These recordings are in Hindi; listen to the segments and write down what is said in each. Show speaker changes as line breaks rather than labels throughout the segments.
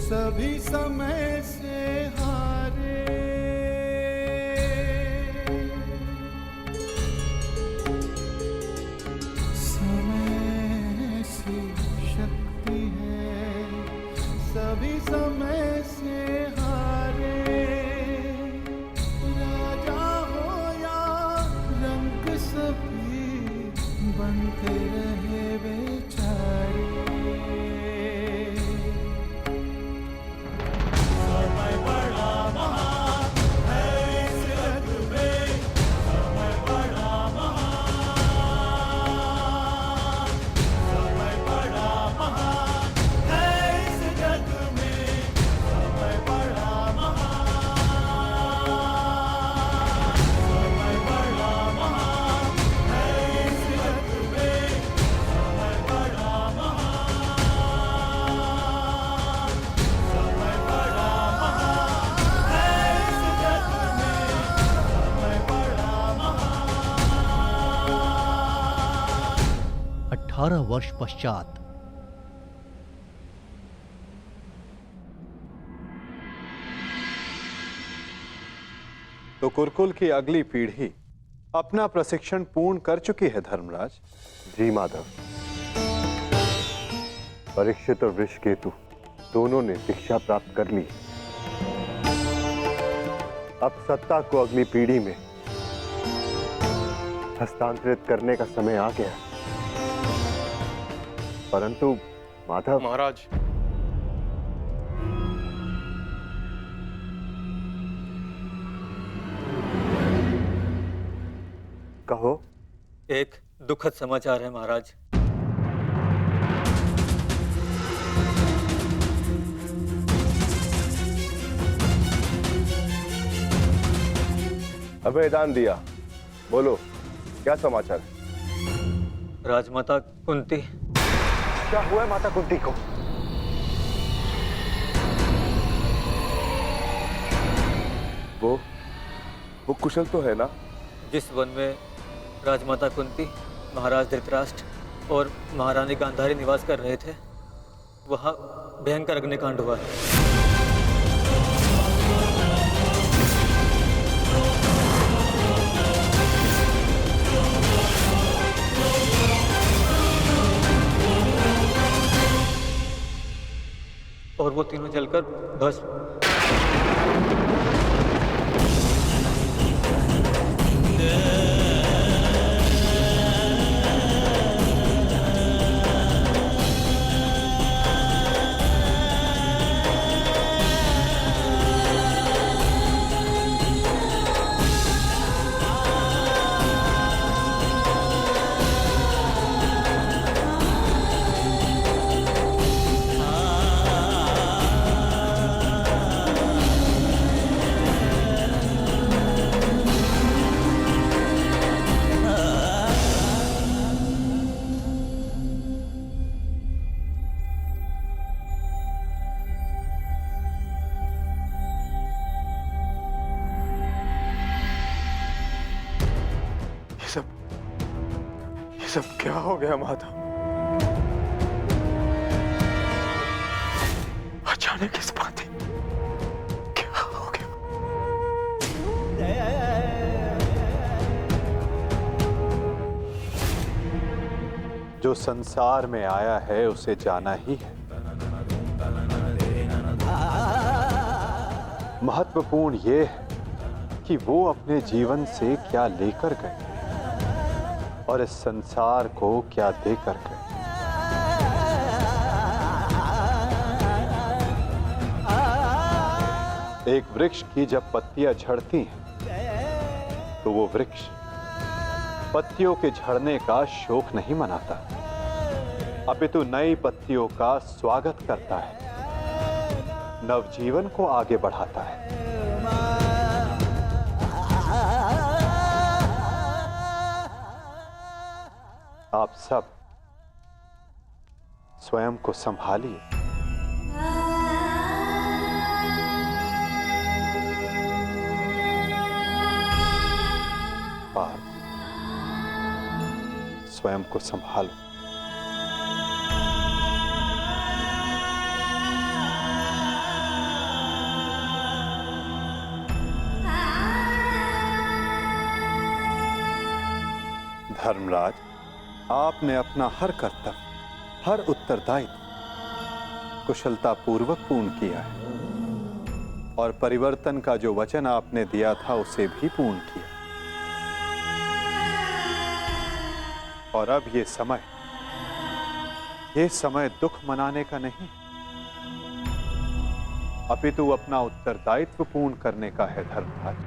सभी समय से हारे। समय ऐसी शक्ति है, सभी समय से हारे। राजा हो या रंक सभी बनते रहे बेचारे।
वर्ष पश्चात
तो कुरुकुल की अगली पीढ़ी अपना प्रशिक्षण पूर्ण कर चुकी है धर्मराज।
जी माधव, परीक्षित और वृषकेतु दोनों ने दीक्षा प्राप्त कर ली। अब सत्ता को अगली पीढ़ी में हस्तांतरित करने का समय आ गया। परंतु माधव
महाराज,
कहो।
एक दुखद समाचार है महाराज।
अभयदान दिया, बोलो क्या समाचार है?
राजमाता कुंती।
क्या हुआ है माता कुंती को? वो कुशल तो है ना?
जिस वन में राजमाता कुंती, महाराज धृतराष्ट्र और महारानी गांधारी निवास कर रहे थे, वहां भयंकर अग्निकांड हुआ है। और वो तीनों जलकर भस्म।
ये सब क्या हो गया माधव? अचानक इस बात क्या हो गया?
जो संसार में आया है उसे जाना ही है। महत्वपूर्ण ये है कि वो अपने जीवन से क्या लेकर गए और इस संसार को क्या देकर गए। एक वृक्ष की जब पत्तियां झड़ती हैं तो वो वृक्ष पत्तियों के झड़ने का शोक नहीं मनाता, अपितु नई पत्तियों का स्वागत करता है, नवजीवन को आगे बढ़ाता है। आप सब स्वयं को संभालिए। आप स्वयं को संभालो। धर्मराज, आपने अपना हर कर्तव्य, हर उत्तरदायित्व कुशलतापूर्वक पूर्ण किया है और परिवर्तन का जो वचन आपने दिया था उसे भी पूर्ण किया। और अब ये समय दुख मनाने का नहीं, अपितु अपना उत्तरदायित्व पूर्ण करने का है धर्मराज।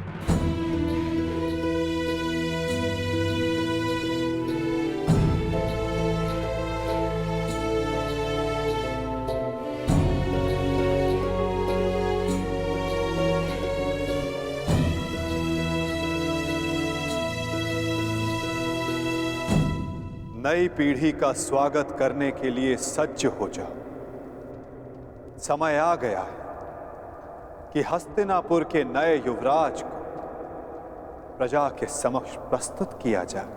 नई पीढ़ी का स्वागत करने के लिए सज्ज हो जाओ। समय आ गया है कि हस्तिनापुर के नए युवराज को प्रजा के समक्ष प्रस्तुत किया जाए।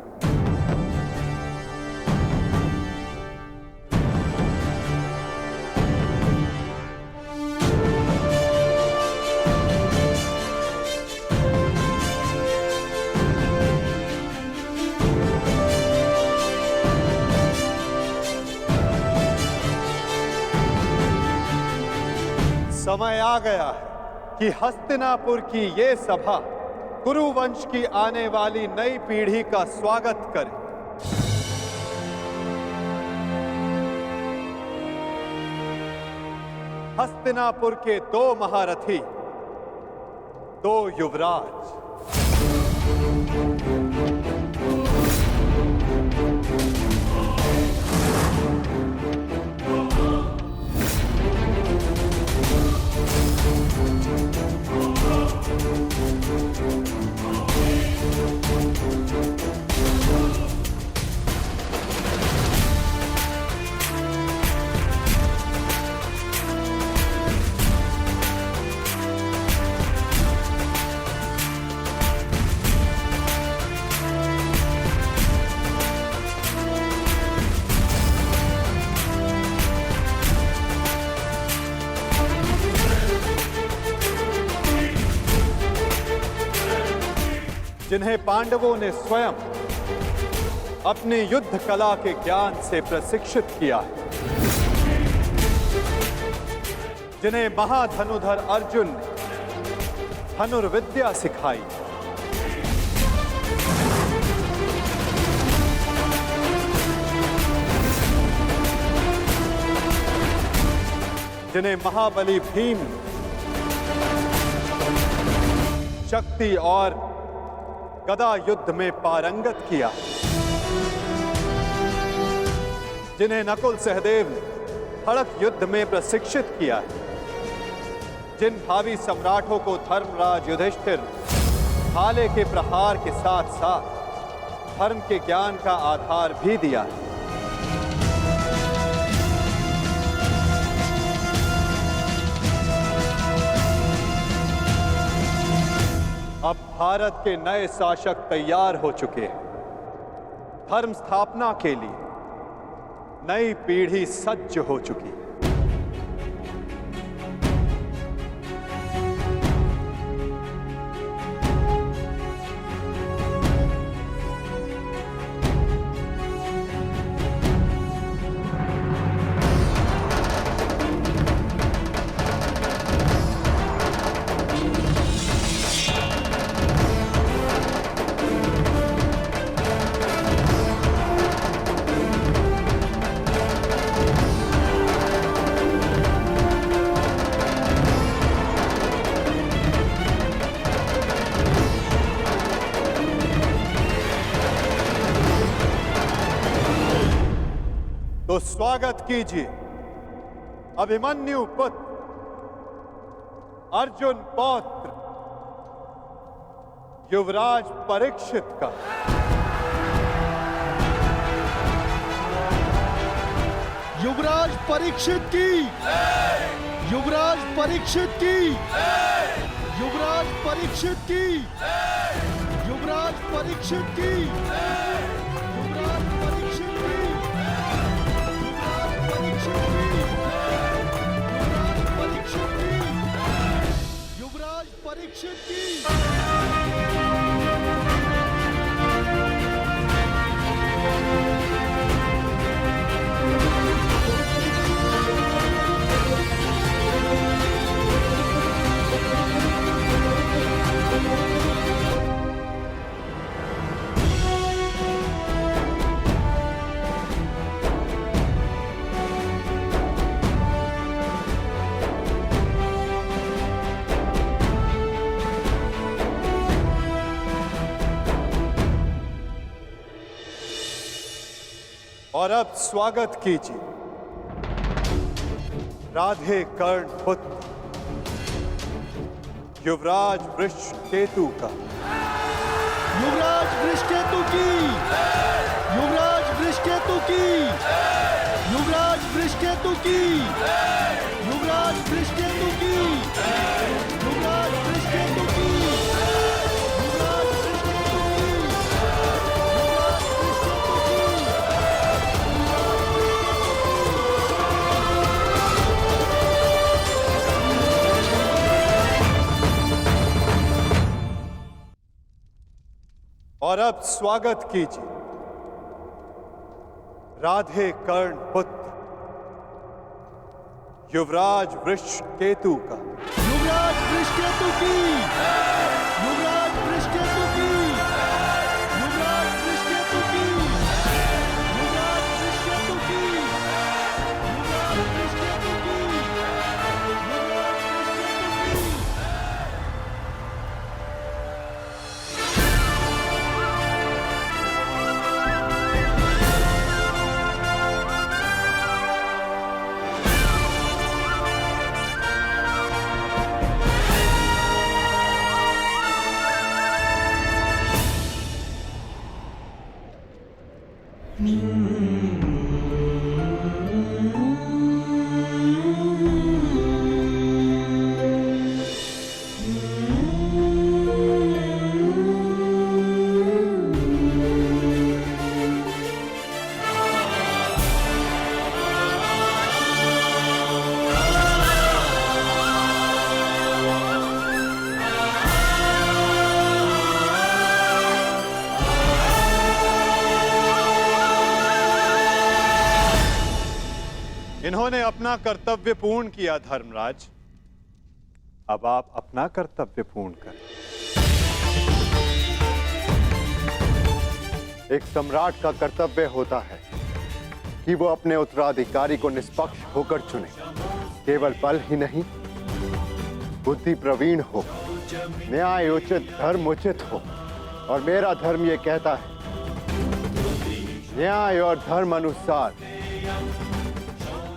समय आ गया है कि हस्तिनापुर की ये सभा कुरुवंश की आने वाली नई पीढ़ी का स्वागत करे। हस्तिनापुर के 2 महारथी, 2 युवराज, जिन्हें पांडवों ने स्वयं अपनी युद्ध कला के ज्ञान से प्रशिक्षित किया है, जिन्हें महाधनुधर अर्जुन ने धनुर्विद्या सिखाई, जिन्हें महाबली भीम शक्ति और गदा युद्ध में पारंगत किया, जिन्हें नकुल सहदेव ने खड़ग युद्ध में प्रशिक्षित किया, जिन भावी सम्राटों को धर्मराज युधिष्ठिर भाले के प्रहार के साथ साथ धर्म के ज्ञान का आधार भी दिया है। अब भारत के नए शासक तैयार हो चुके हैं। धर्म स्थापना के लिए नई पीढ़ी सज्ज हो चुकी है। तो स्वागत कीजिए अभिमन्यु पुत्र अर्जुन पौत्र युवराज परीक्षित का।
युवराज परीक्षित की, युवराज परीक्षित की, युवराज परीक्षित की, युवराज परीक्षित की, युवराज परीक्षित की, युवराज परीक्षित की।
और अब स्वागत कीजिए राधे कर्ण पुत्र युवराज वृषकेतु का।
युवराज वृषकेतु की, युवराज वृषकेतु की, युवराज वृषकेतु की, युवराज वृषकेतु की, युवराज वृषकेतु की, युवराज वृषकेतु की, युवराज वृषकेतु की।
और अब स्वागत कीजिए राधे कर्ण पुत्र युवराज वृषकेतु का।
युवराज वृषकेतु की, युवराज वृषकेतु की, युवराज वृषकेतु की, युवराज वृषकेतु की, युवराज वृषकेतु की, युवराज वृषकेतु की।
इन्होंने अपना कर्तव्य पूर्ण किया धर्मराज, अब आप अपना कर्तव्य पूर्ण करें।
एक सम्राट का कर्तव्य होता है कि वो अपने उत्तराधिकारी को निष्पक्ष होकर चुने। केवल बल ही नहीं, बुद्धि प्रवीण हो, न्याय उचित, धर्म उचित हो। और मेरा धर्म ये कहता है, न्याय और धर्म अनुसार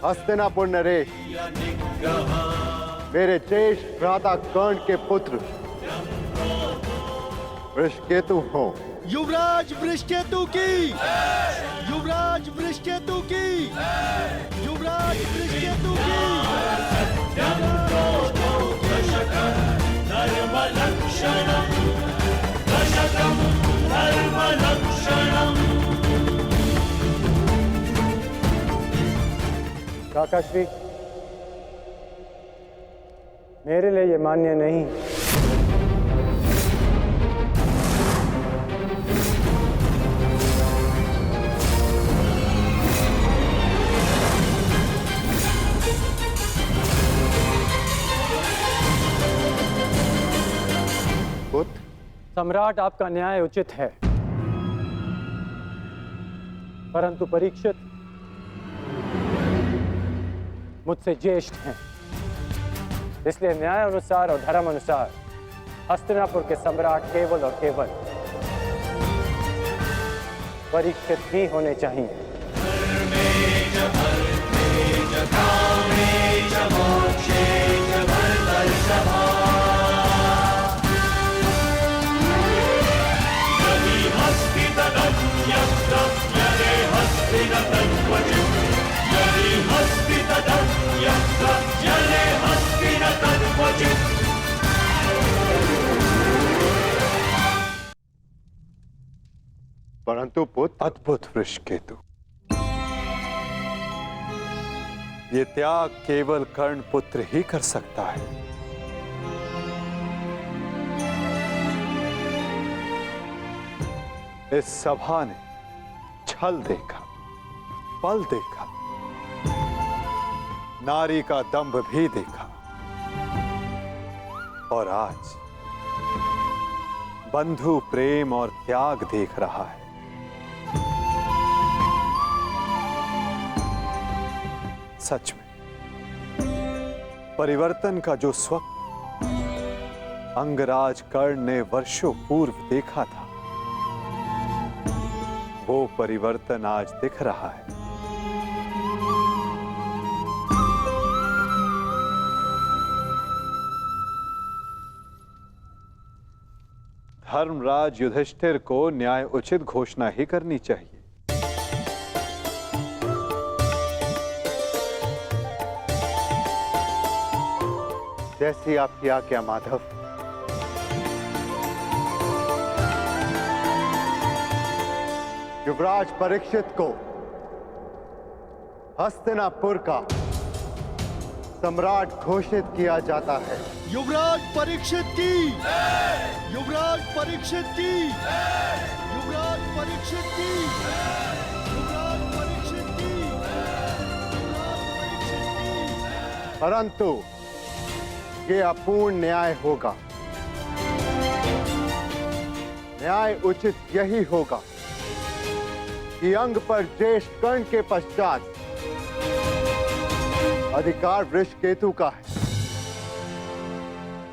हस्तिनापुर नरेश मेरे ज्येष्ठ भ्राता कर्ण के पुत्र वृषकेतु हो।
युवराज वृषकेतु की, युवराज वृषकेतु की, युवराज वृषकेतु की,
काकाश्री, मेरे लिए ये मान्य नहीं।
पुत्र,
सम्राट आपका न्याय उचित है, परंतु परीक्षित मुझसे ज्येष्ठ हैं, इसलिए न्याय अनुसार और धर्म अनुसार हस्तिनापुर के सम्राट केवल और केवल परीक्षित ही होने चाहिए।
परंतु पुत्र,
अद्भुत वृषकेतु, ये त्याग केवल कर्ण पुत्र ही कर सकता है। इस सभा ने छल देखा, बल देखा, नारी का दंभ भी देखा, और आज बंधु प्रेम और त्याग देख रहा है। सच में परिवर्तन का जो स्वप्न अंगराज कर्ण ने वर्षों पूर्व देखा था, वो परिवर्तन आज दिख रहा है। धर्मराज युधिष्ठिर को न्याय उचित घोषणा ही करनी चाहिए।
जैसी आपकी आज्ञा माधव। युवराज परीक्षित को हस्तिनापुर का सम्राट घोषित किया जाता है।
युवराज परीक्षित की, युवराज परीक्षित की, युवराज परीक्षित की, युवराज परीक्षित की, युवराज परीक्षित की।
परंतु ये अपूर्ण न्याय होगा। न्याय उचित यही होगा कि अंग पर ज्येष्ठ कर्ण के पश्चात अधिकार वृषकेतु का है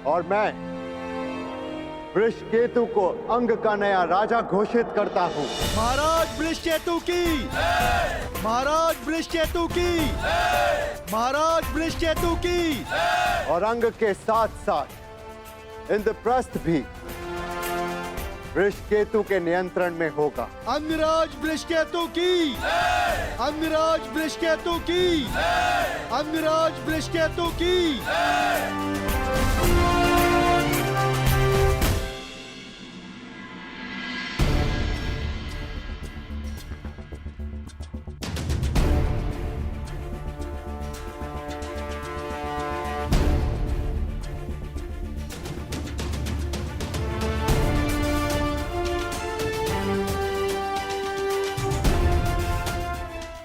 और मैं वृषकेतु को अंग का नया राजा घोषित करता हूं।
महाराज वृषकेतु की, महाराज वृषकेतु की, महाराज वृषकेतु की।
और अंग के साथ साथ इंद्रप्रस्थ भी वृषकेतु के नियंत्रण में होगा।
अंगराज वृषकेतु की, अंगराज वृषकेतु की, अंगराज वृषकेतु की।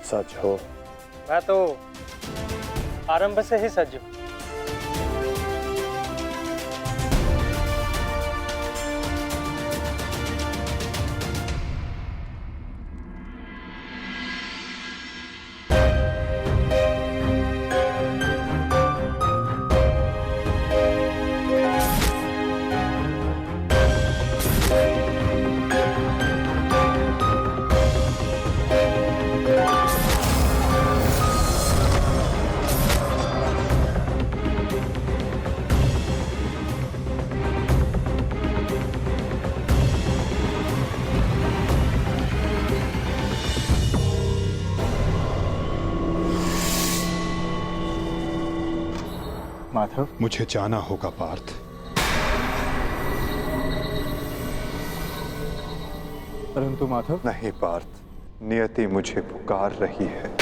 सच हो।
मैं तो आरंभ से ही सज्ज हूं।
माधव,
मुझे जाना होगा पार्थ।
परंतु माधव।
नहीं पार्थ, नियति मुझे पुकार रही है।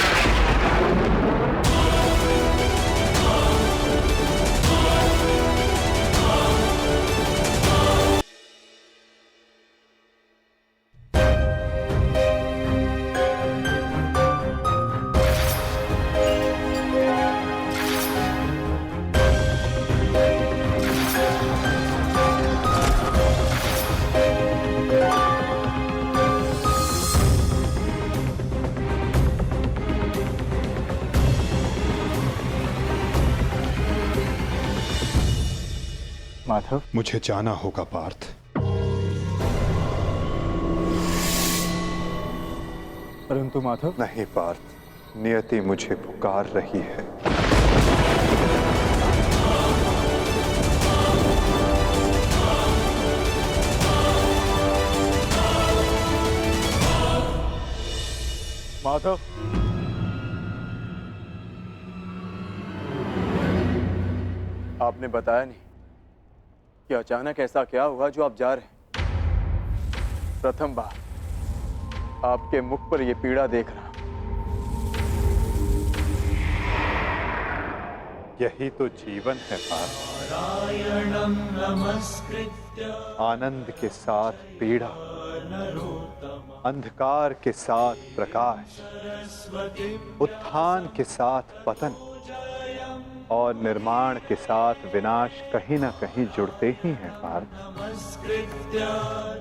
माधव,
मुझे जाना होगा पार्थ।
परंतु माधव।
नहीं पार्थ, नियति मुझे पुकार रही है।
माधव, आपने बताया नहीं कि अचानक ऐसा क्या हुआ जो आप जा रहे हैं। प्रथम बार आपके मुख पर यह पीड़ा देख रहा।
यही तो जीवन है पार्थ। आनंद के साथ पीड़ा, अंधकार के साथ प्रकाश, उत्थान के साथ पतन और निर्माण के साथ विनाश कहीं ना कहीं जुड़ते ही हैं पार्थ।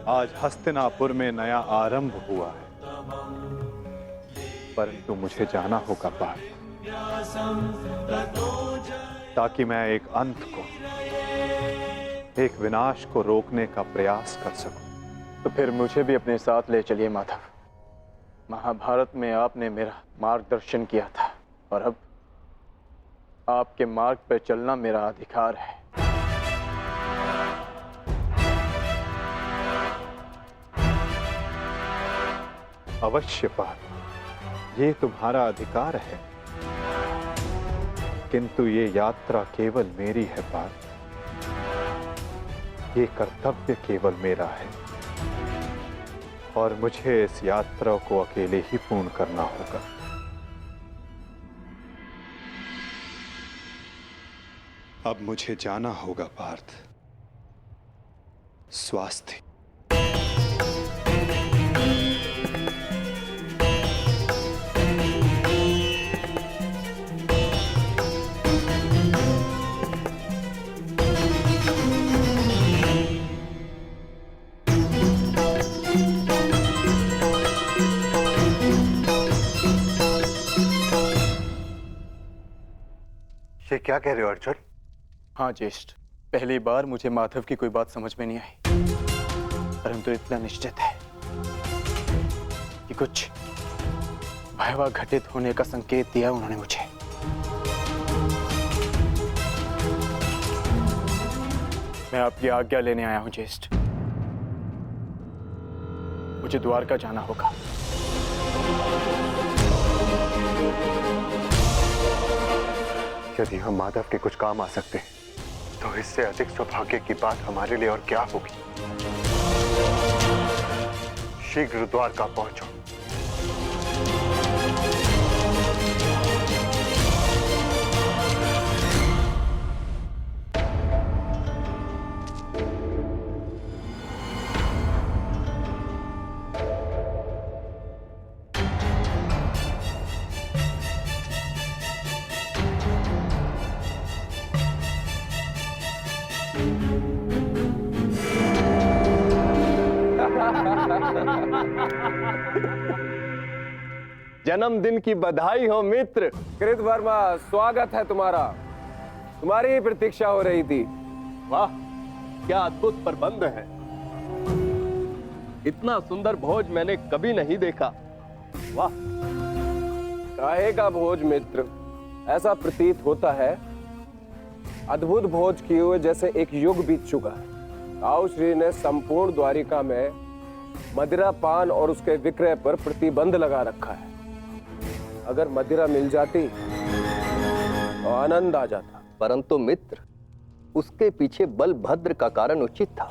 आज हस्तिनापुर में नया आरंभ हुआ है, परंतु मुझे जाना होगा पार्थ, ताकि मैं एक अंत को, एक विनाश को रोकने का प्रयास कर सकूं।
तो फिर मुझे भी अपने साथ ले चलिए माधव। महाभारत में आपने मेरा मार्गदर्शन किया था और अब आपके मार्ग पर चलना मेरा अधिकार है।
नहीं पार्थ, मैं तुम्हें छोड़कर नहीं जा सकता।
तो फिर मुझे भी अपने साथ ले चलिए माधव। महाभारत में आपने मेरा मार्गदर्शन किया था और अब आपके मार्ग पर चलना मेरा अधिकार है।
मैं तुम्हें छोड़कर नहीं जा सकता।
महाभारत में आपने मेरा मार्गदर्शन किया था और अब आपके मार्ग पर चलना मेरा अधिकार है।
अवश्य पार्थ, ये तुम्हारा अधिकार है, किंतु ये यात्रा केवल मेरी है पार्थ। ये कर्तव्य केवल मेरा है और मुझे इस यात्रा को अकेले ही पूर्ण करना होगा।
अब मुझे जाना होगा पार्थ। स्वास्थ्य।
ये क्या कह रहे हो अर्जुन?
हाँ ज्येष्ठ, पहली बार मुझे माधव की कोई बात समझ में नहीं आई, परंतु इतना निश्चित है कि कुछ भयावह घटित होने का संकेत दिया उन्होंने मुझे। मैं आपकी आज्ञा लेने आया हूं ज्येष्ठ। मुझे द्वारका जाना होगा।
यदि हम माधव के कुछ काम आ सकते हैं तो इससे अधिक सौभाग्य की बात हमारे लिए और क्या होगी। शीघ्र द्वारका पहुंचो।
जन्मदिन की बधाई हो मित्र।
कृतवर्मा, स्वागत है तुम्हारा। तुम्हारी ही प्रतीक्षा हो रही थी।
वाह, क्या अद्भुत प्रबंध है। इतना सुंदर भोज मैंने कभी नहीं देखा। वाह।
काहे का भोज मित्र? ऐसा प्रतीत होता है अद्भुत भोज किए हुए जैसे एक युग बीत चुका है। ताऊ श्री ने संपूर्ण द्वारिका में मदिरा पान और उसके विक्रय पर प्रतिबंध लगा रखा है। अगर मदिरा मिल जाती तो आनंद आ जाता।
परंतु मित्र, उसके पीछे बलभद्र का कारण उचित था।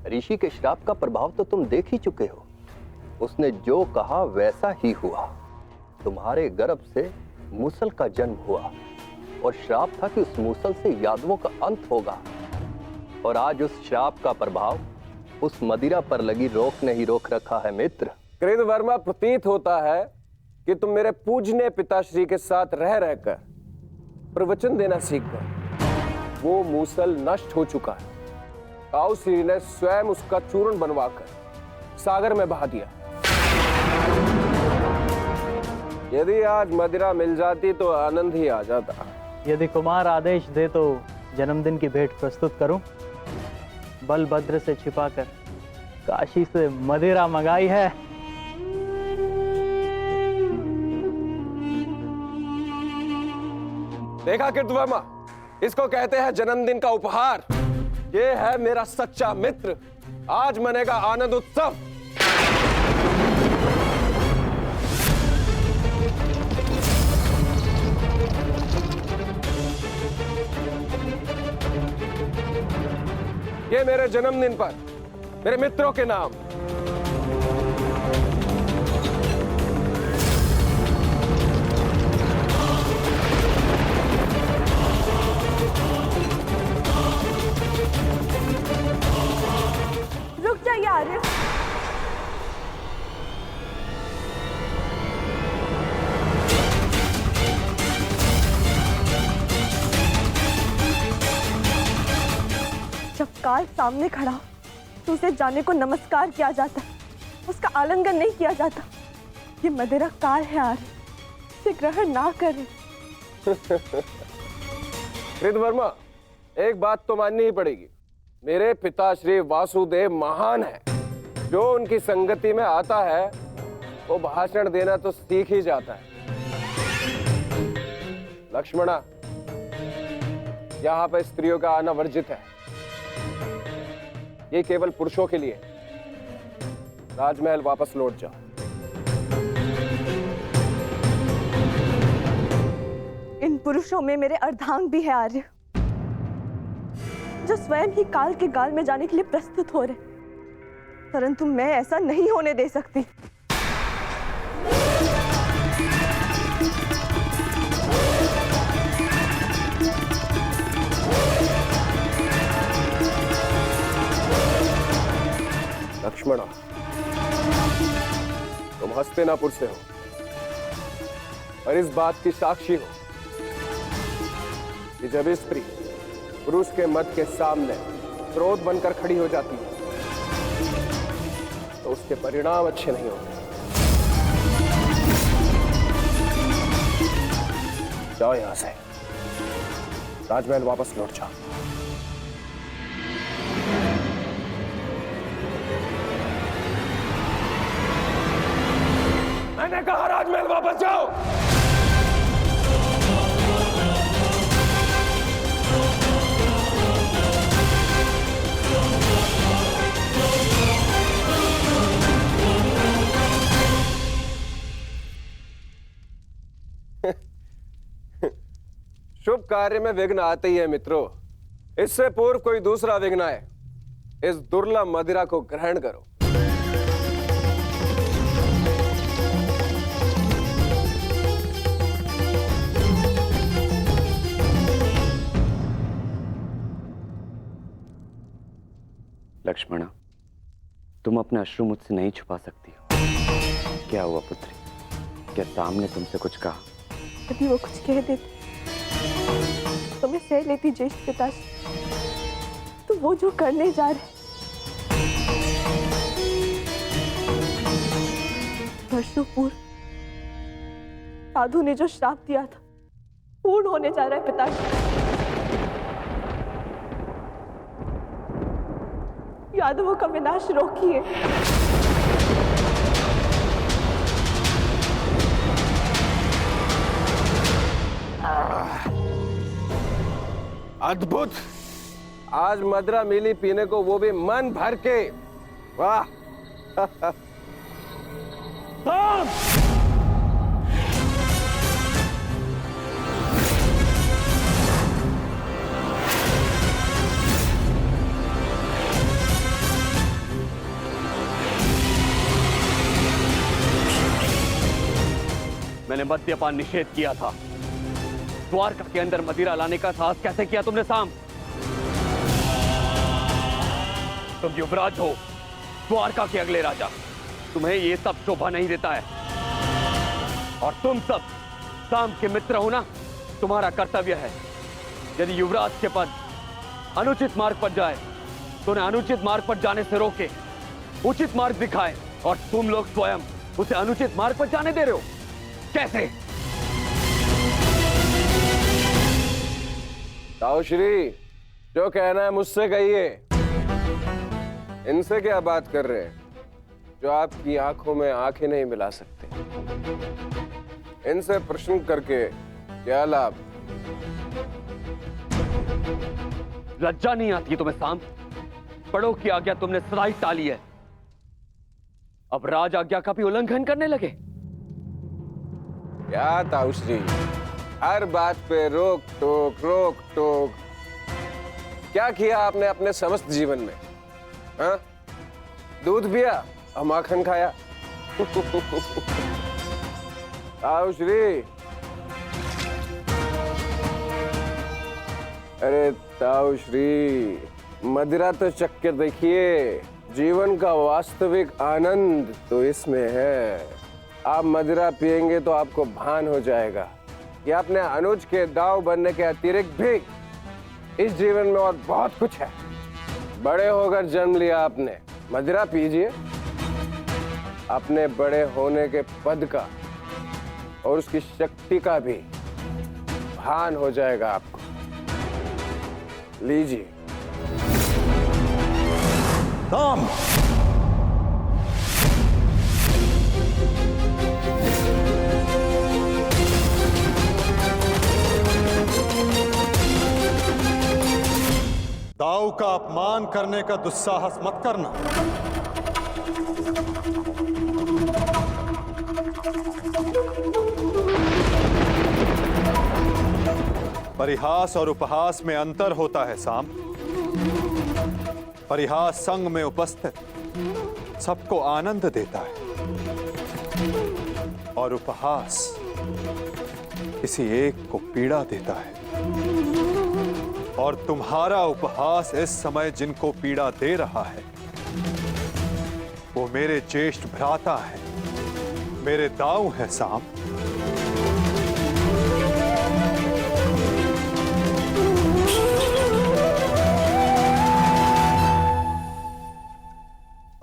ऋषि के श्राप का प्रभाव तो तुम देख ही चुके हो। उसने जो कहा वैसा ही हुआ। तुम्हारे गर्भ से मूसल का जन्म हुआ और श्राप था कि उस मूसल से यादवों का अंत होगा। और आज उस श्राप का प्रभाव उस मदिरा पर लगी रोक ने ही रोक रखा है मित्र।
कृतवर्मा, प्रतीत होता है कि तुम मेरे पूजनीय पिताश्री के साथ रह रहकर प्रवचन देना सीख गए। वो मूसल नष्ट हो चुका है। ताऊ श्री ने स्वयं उसका चूर्ण बनवाकर सागर में बहा दिया। यदि आज मदिरा मिल जाती तो आनंद ही आ जाता।
यदि कुमार आदेश दे तो जन्मदिन की भेंट प्रस्तुत करूं। बलभद्र से छिपाकर काशी से मदिरा मंगाई है।
देखा कृतवर्मा, इसको कहते हैं जन्मदिन का उपहार। ये है मेरा सच्चा मित्र। आज मनेगा आनंद उत्सव। ये मेरे जन्मदिन पर मेरे मित्रों के नाम।
रुक जाइए आर्य। जब काल सामने खड़ा तो उसे जाने को नमस्कार किया जाता, उसका आलिंगन नहीं किया जाता। ये मदिरा काल है आर्य, इसे ग्रहण ना करें।
कृतवर्मा, एक बात तो माननी ही पड़ेगी। मेरे पिता श्री वासुदेव महान है। जो उनकी संगति में आता है वो भाषण देना तो सीख ही जाता है। लक्ष्मणा, यहाँ पर स्त्रियों का आना वर्जित है। ये केवल पुरुषों के लिए। राजमहल वापस लौट जाओ।
पुरुषों में मेरे अर्धांग भी है आर्य, जो स्वयं ही काल के गाल में जाने के लिए प्रस्तुत हो रहे, परंतु मैं ऐसा नहीं होने दे सकती।
लक्ष्मणा, तुम हस्तिनापुर से हो और इस बात की साक्षी हो कि जब स्त्री पुरुष के मत के सामने क्रोध बनकर खड़ी हो जाती है तो उसके परिणाम अच्छे नहीं होते। जाओ यहां से, राजमहल वापस लौट जाओ। मैंने कहा राजमहल वापस जाओ। शुभ कार्य में विघ्न आते ही है मित्रों। इससे पूर्व कोई दूसरा विघ्न आए, इस दुर्लभ मदिरा को ग्रहण करो।
लक्ष्मणा, तुम अपने अश्रु मुझसे नहीं छुपा सकती हो। क्या हुआ पुत्री? क्या ताम ने तुमसे कुछ कहा?
यदि वो कुछ कह देती तो मैं सह लेती ज्येष्ठ पिताजी। तो वो जो करने जा रहे, वर्षों पूर्व साधु ने जो श्राप दिया था पूर्ण होने जा रहा है पिताजी। यादवों का विनाश रोकिए।
अद्भुत! आज मदिरा मिली पीने को, वो भी मन भर के। वाह!
मैंने मद्यपान निषेध किया था। द्वारका के अंदर मदिरा लाने का साहस कैसे किया तुमने साम? तुम युवराज हो, द्वारका के अगले राजा, तुम्हें ये सब शोभा नहीं देता है। और तुम सब साम के मित्र हो ना, तुम्हारा कर्तव्य है यदि युवराज के पद अनुचित मार्ग पर जाए तो उन्हें अनुचित मार्ग पर जाने से रोके, उचित मार्ग दिखाए। और तुम लोग स्वयं उसे अनुचित मार्ग पर जाने दे रहे हो, कैसे?
ताऊश्री, जो कहना है मुझसे कहिए। इनसे क्या बात कर रहे हैं जो आपकी आंखों में आंखें नहीं मिला सकते? इनसे प्रश्न करके क्या लाभ?
लज्जा नहीं आती तुम्हें साम? बड़ों की आज्ञा तुमने सदा ही टाली है, अब राज आज्ञा का भी उल्लंघन करने लगे।
क्या ताऊश्री, हर बात पे रोक टोक। क्या किया आपने अपने समस्त जीवन में? हाँ? दूध पिया और माखन खाया। ताऊश्री, अरे ताऊश्री, मदिरा तो चक्कर देखिए। जीवन का वास्तविक आनंद तो इसमें है। आप मदिरा पिएंगे तो आपको भान हो जाएगा कि अपने अनुज के दाव बनने के अतिरिक्त भी इस जीवन में और बहुत कुछ है। बड़े होकर जन्म लिया आपने, मदिरा पीजिए। अपने बड़े होने के पद का और उसकी शक्ति का भी भान हो जाएगा आपको। लीजिए।
दाम! दाऊ का अपमान करने का दुस्साहस मत करना। परिहास और उपहास में अंतर होता है साम। परिहास संग में उपस्थित सबको आनंद देता है और उपहास किसी एक को पीड़ा देता है। और तुम्हारा उपहास इस समय जिनको पीड़ा दे रहा है वो मेरे ज्येष्ठ भ्राता है, मेरे दाऊ है साम।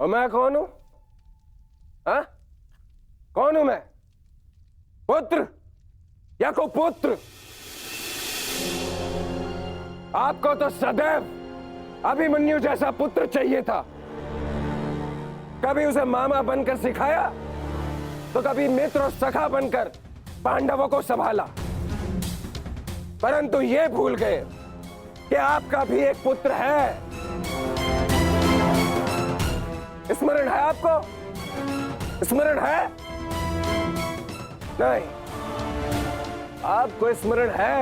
और मैं कौन हूं? हाँ? कौन हूं मैं? पुत्र या कुपुत्र? आपको तो सदैव अभिमन्यु जैसा पुत्र चाहिए था। कभी उसे मामा बनकर सिखाया तो कभी मित्र और सखा बनकर पांडवों को संभाला, परंतु ये भूल गए कि आपका भी एक पुत्र है। स्मरण है आपको? स्मरण है? नहीं, आपको स्मरण है।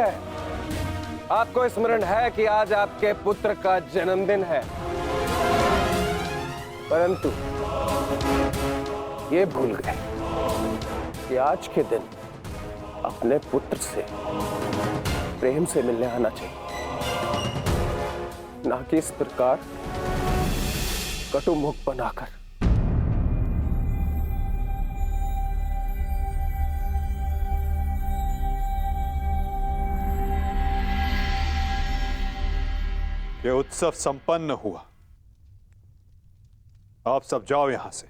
आपको स्मरण है कि आज आपके पुत्र का जन्मदिन है, परंतु ये भूल गए कि आज के दिन अपने पुत्र से प्रेम से मिलने आना चाहिए, ना कि इस प्रकार कटु मुख बनाकर।
ये उत्सव संपन्न हुआ, आप सब जाओ यहां से।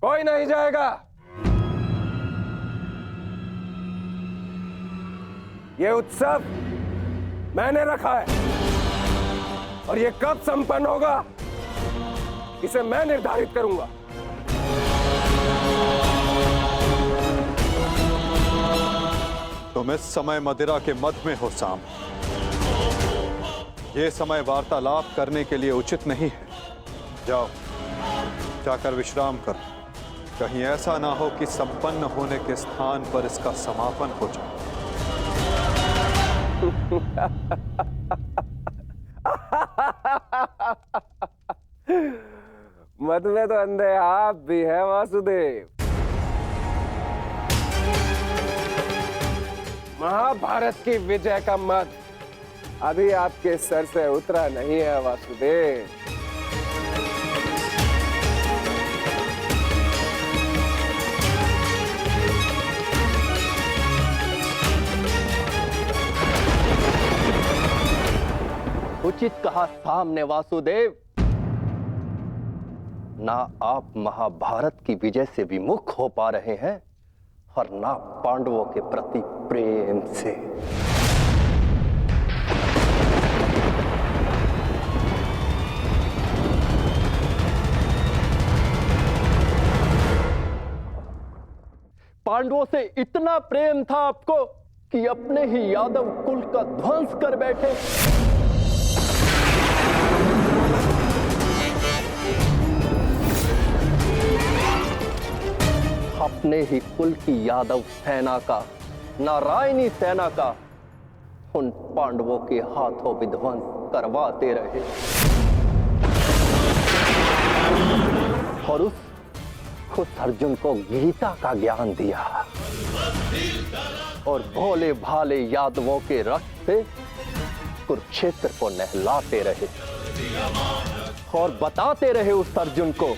कोई नहीं जाएगा। ये उत्सव मैंने रखा है और ये कब संपन्न होगा इसे मैं निर्धारित करूंगा।
तुम इस समय मदिरा के मध्य में हो साम। ये समय वार्तालाप करने के लिए उचित नहीं है। जाओ, जाकर विश्राम करो। कहीं ऐसा ना हो कि संपन्न होने के स्थान पर इसका समापन हो जाए।
मत में तो अंधे आप भी है वासुदेव। महाभारत की विजय का मत अभी आपके सर से उतरा नहीं है वासुदेव।
उचित कहा सामने वासुदेव। ना आप महाभारत की विजय से विमुख हो पा रहे हैं और ना पांडवों के प्रति प्रेम से। पांडवों से इतना प्रेम था आपको कि अपने ही यादव कुल का ध्वंस कर बैठे। अपने ही कुल की यादव सेना का, नारायणी सेना का उन पांडवों के हाथों विध्वंस करवाते रहे और उस अर्जुन को गीता का ज्ञान दिया और भोले भाले यादवों के रक्त से कुरुक्षेत्र को नहलाते रहे और बताते रहे उस अर्जुन को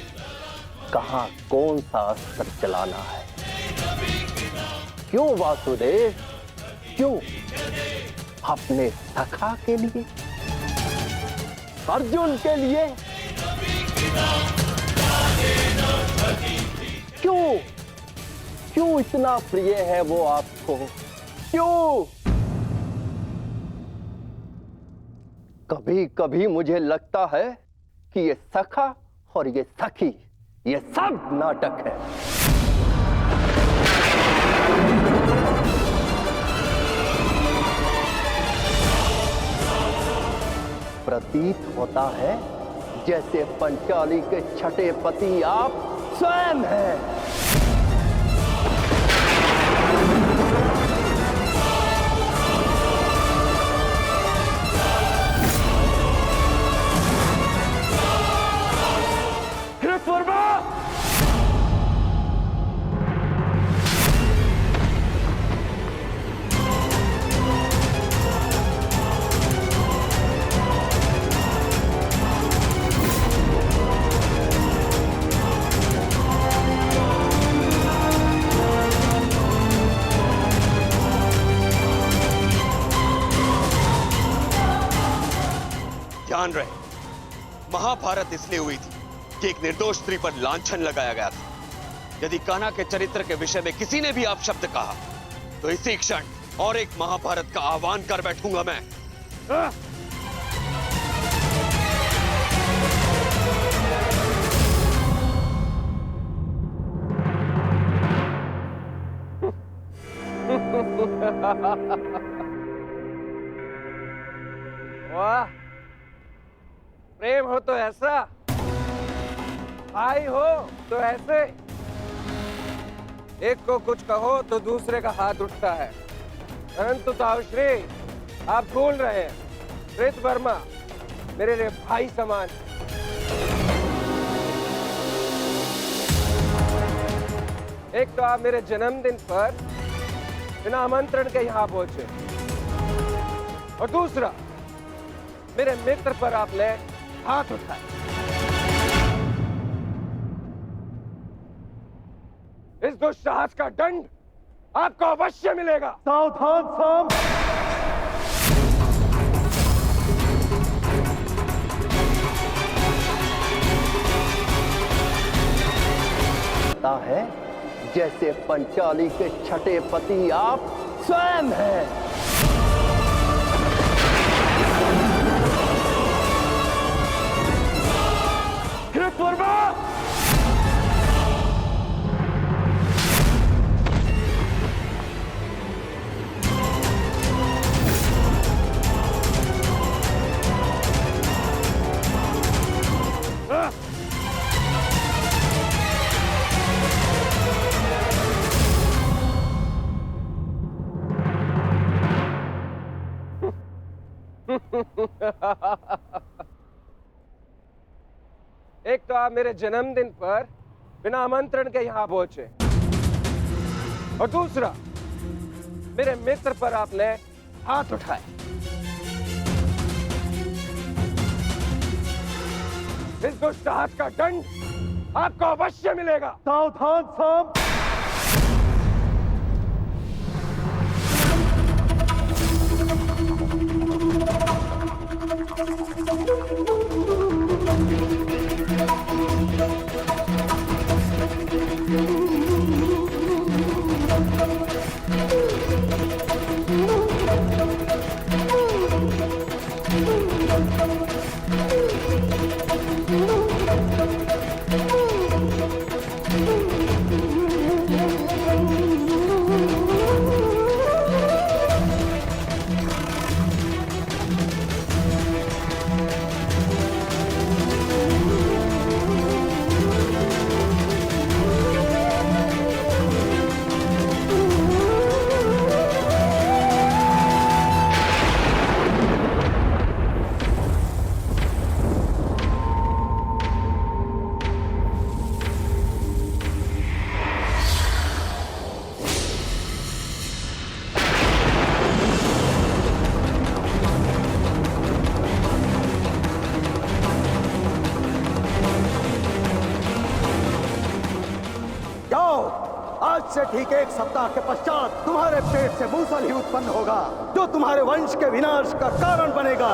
कहां कौन सा अस्त्र चलाना है। क्यों वासुदेव? क्यों? अपने सखा के लिए, अर्जुन के लिए? क्यों? क्यों इतना प्रिय है वो आपको? क्यों? कभी कभी मुझे लगता है कि ये सखा और ये सखी ये सब नाटक है। प्रतीत होता है जैसे पंचाली के छठे पति आप स्वयं हैं।
ध्यान रहे, महाभारत इसलिए हुई थी कि एक निर्दोष स्त्री पर लांछन लगाया गया था। यदि कान्हा के चरित्र के विषय में किसी ने भी अपशब्द कहा तो इसी क्षण और एक महाभारत का आह्वान कर बैठूंगा मैं।
वाह, प्रेम हो तो ऐसा, भाई हो तो ऐसे। एक को कुछ कहो तो दूसरे का हाथ उठता है, परंतु ताऊश्री आप भूल रहे हैं, कृत वर्मा मेरे लिए भाई समान। एक तो आप मेरे जन्मदिन पर बिना आमंत्रण के यहाँ पहुंचे, और दूसरा मेरे मित्र पर आपने हाथ उठाया। इस दुस्साहस का दंड आपको अवश्य मिलेगा।
सावधान साम।
लगता है जैसे पंचाली के छठे पति आप स्वयं हैं।
कृतवर्मा! एक तो आप मेरे जन्मदिन पर बिना आमंत्रण के यहाँ पहुंचे, और दूसरा मेरे मित्र पर आपने हाथ उठाए। इस दुस्साहस का दंड आपको अवश्य मिलेगा।
सावधान साम।
आज से ठीक 1 सप्ताह के पश्चात तुम्हारे पेट से मूसल ही उत्पन्न होगा, जो तुम्हारे वंश के विनाश का कारण बनेगा।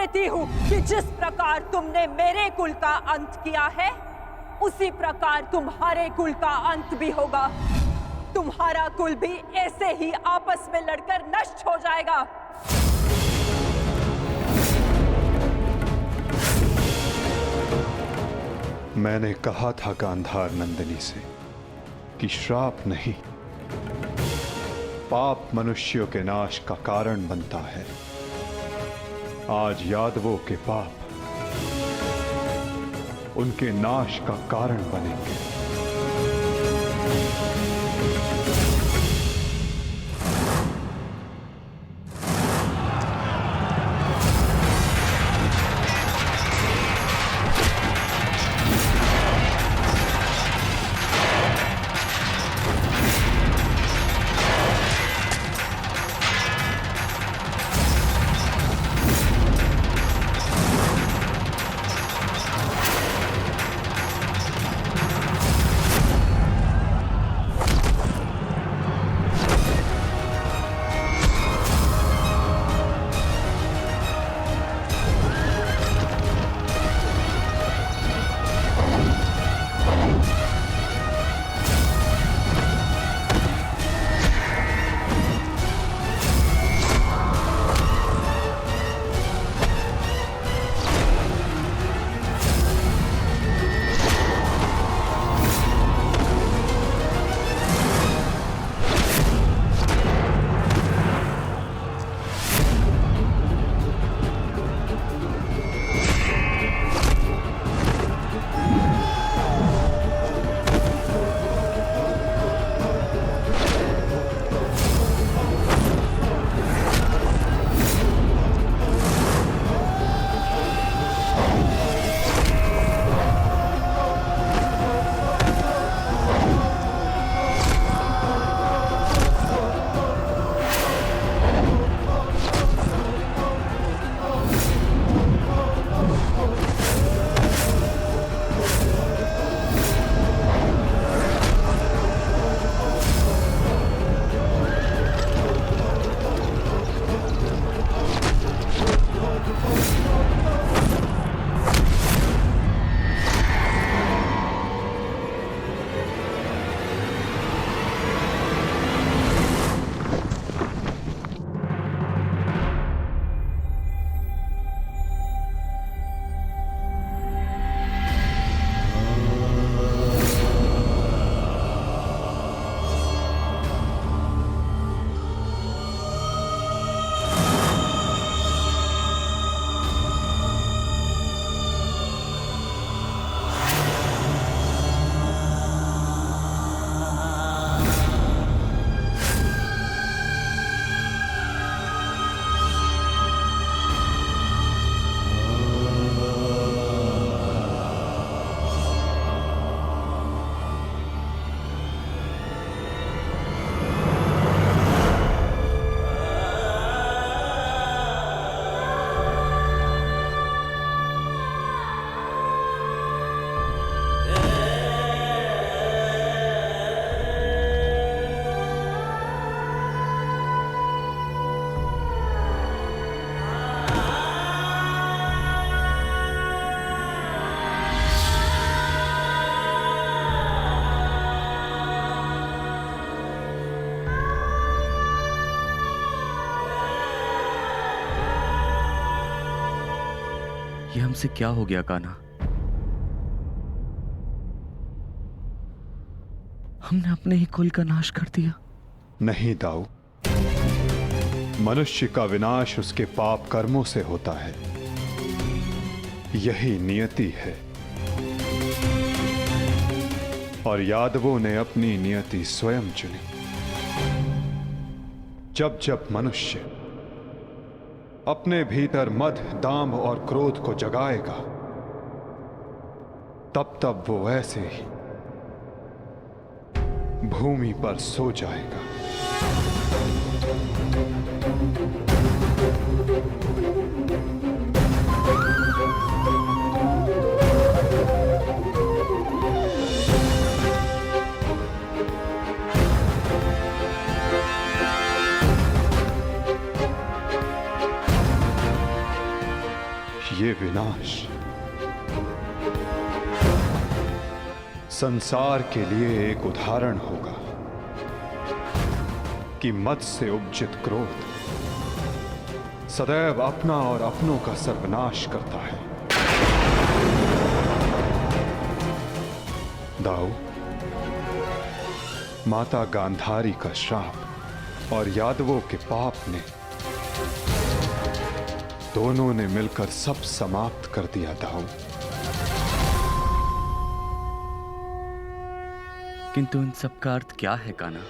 देती हूँ कि जिस प्रकार तुमने मेरे कुल का अंत किया है, उसी प्रकार तुम्हारे कुल का अंत भी होगा। तुम्हारा कुल भी ऐसे ही आपस में लड़कर नष्ट हो जाएगा।
मैंने कहा था गांधार नंदिनी से कि श्राप नहीं, पाप मनुष्यों के नाश का कारण बनता है। आज यादवों के पाप उनके नाश का कारण बनेंगे।
ये हमसे क्या हो गया कान्हा? हमने अपने ही कुल का नाश कर दिया।
नहीं दाऊ, मनुष्य का विनाश उसके पाप कर्मों से होता है। यही नियति है और यादवों ने अपनी नियति स्वयं चुनी। जब जब मनुष्य अपने भीतर मद, दांभ और क्रोध को जगाएगा, तब तब वो ऐसे ही भूमि पर सो जाएगा। ये विनाश संसार के लिए एक उदाहरण होगा कि मद से उपजित क्रोध सदैव अपना और अपनों का सर्वनाश करता है। दाऊ, माता गांधारी का श्राप और यादवों के पाप ने दोनों ने मिलकर सब समाप्त कर दिया। दाऊ,
किंतु इन सब का अर्थ क्या है कान्हा?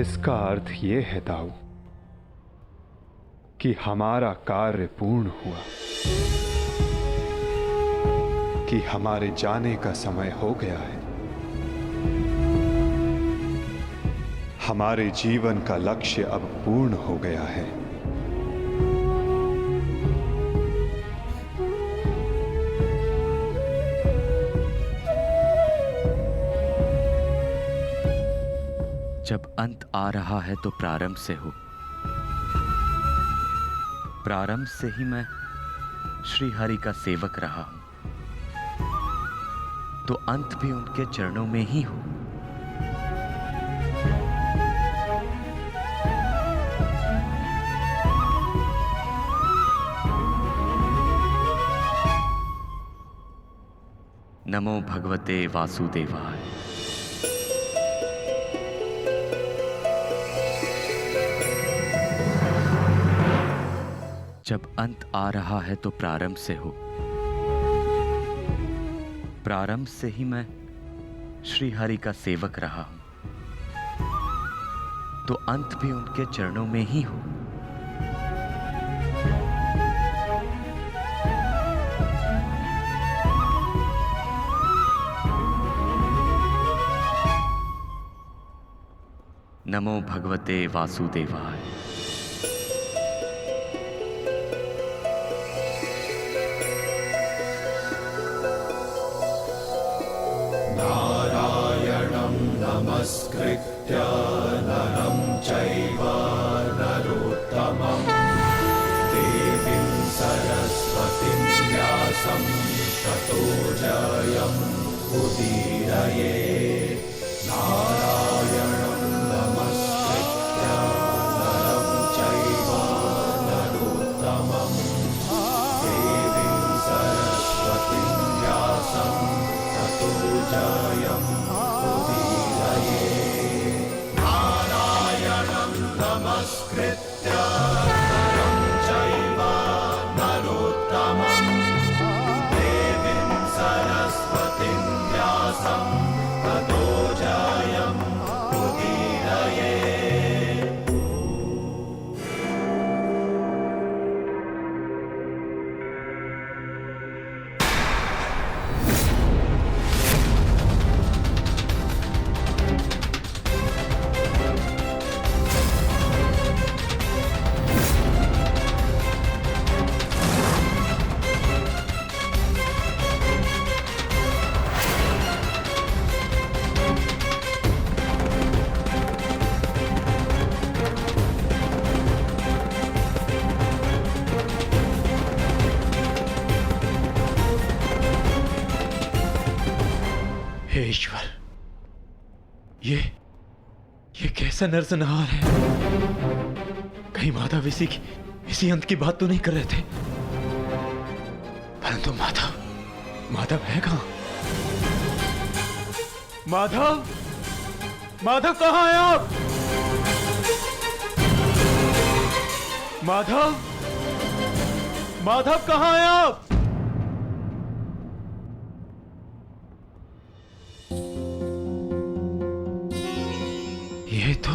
इसका अर्थ यह है दाऊ कि हमारा कार्य पूर्ण हुआ, कि हमारे जाने का समय हो गया है। हमारे जीवन का लक्ष्य अब पूर्ण हो गया है।
जब अंत आ रहा है तो प्रारंभ से हो। प्रारंभ से ही मैं श्री हरि का सेवक रहा हूं, तो अंत भी उनके चरणों में ही हो। नमो भगवते वासुदेवाय। जब अंत आ रहा है तो प्रारंभ से हो। प्रारंभ से ही मैं श्री हरि का सेवक रहा हूं, तो अंत भी उनके चरणों में ही हो। नमो भगवते वासुदेवाय।
नमस्कृत्य नरं चैव नरोत्तमं देवीं सरस्वतीं व्यासं ततो जयम् उदीरयेत्। नारायणं नमस्कृत्य नरं चैव नरोत्तमं देवीं सरस्वतीं व्यासं ततो जयम् नमस्कृत्य नरं चैव नरोत्तमं देवीं सरस्वतीं व्यासं ततो जयम् उदीरयेत्।
हे ईश्वर, ये कैसा नरसंहार है? कहीं माधव इसी अंत की बात तो नहीं कर रहे थे? परंतु माधव है कहां? माधव कहां हैं आप? माधव कहां हैं आप? ये तो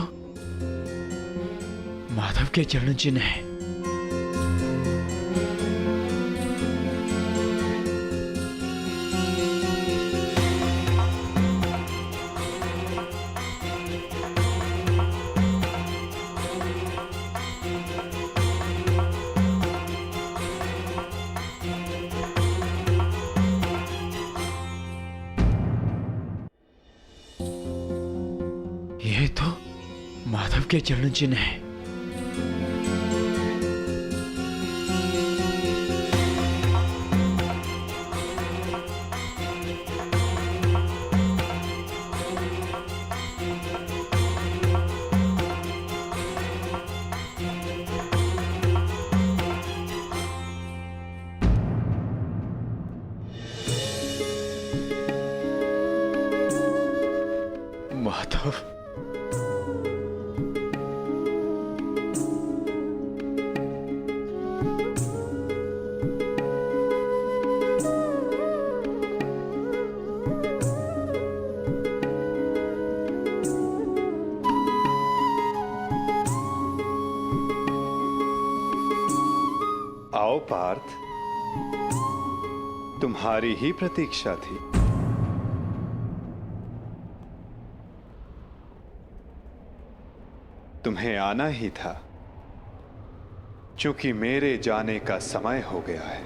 माधव के चरण चिन्ह है। माधव के चरण चिन्ह है। माधव,
आओ पार्थ, तुम्हारी ही प्रतीक्षा थी। तुम्हें आना ही था, क्योंकि मेरे जाने का समय हो गया है।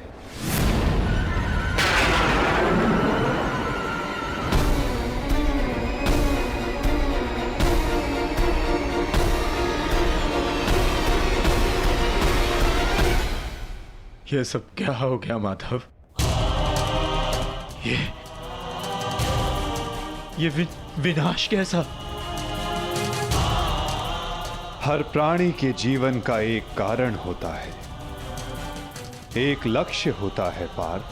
यह सब क्या हो गया माधव? ये विनाश कैसा?
हर प्राणी के जीवन का एक कारण होता है, एक लक्ष्य होता है पार्थ,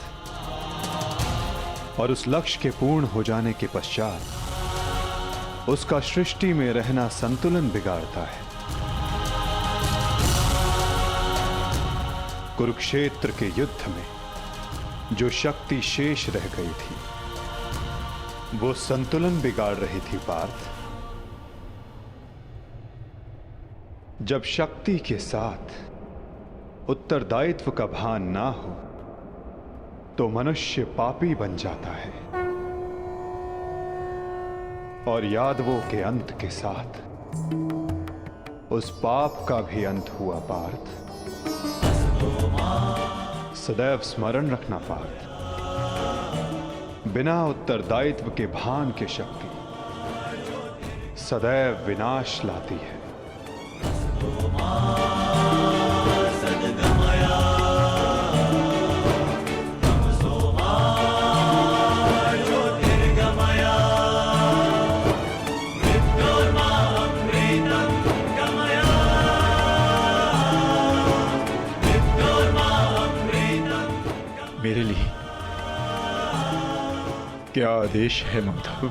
और उस लक्ष्य के पूर्ण हो जाने के पश्चात उसका सृष्टि में रहना संतुलन बिगाड़ता है। कुरुक्षेत्र के युद्ध में जो शक्ति शेष रह गई थी, वो संतुलन बिगाड़ रही थी पार्थ। जब शक्ति के साथ उत्तरदायित्व का भान ना हो तो मनुष्य पापी बन जाता है, और यादवों के अंत के साथ उस पाप का भी अंत हुआ पार्थ। सदैव स्मरण रखना पार्थ, बिना उत्तरदायित्व के भान के शक्ति सदैव विनाश लाती है।
मेरे लिए क्या आदेश है माधव?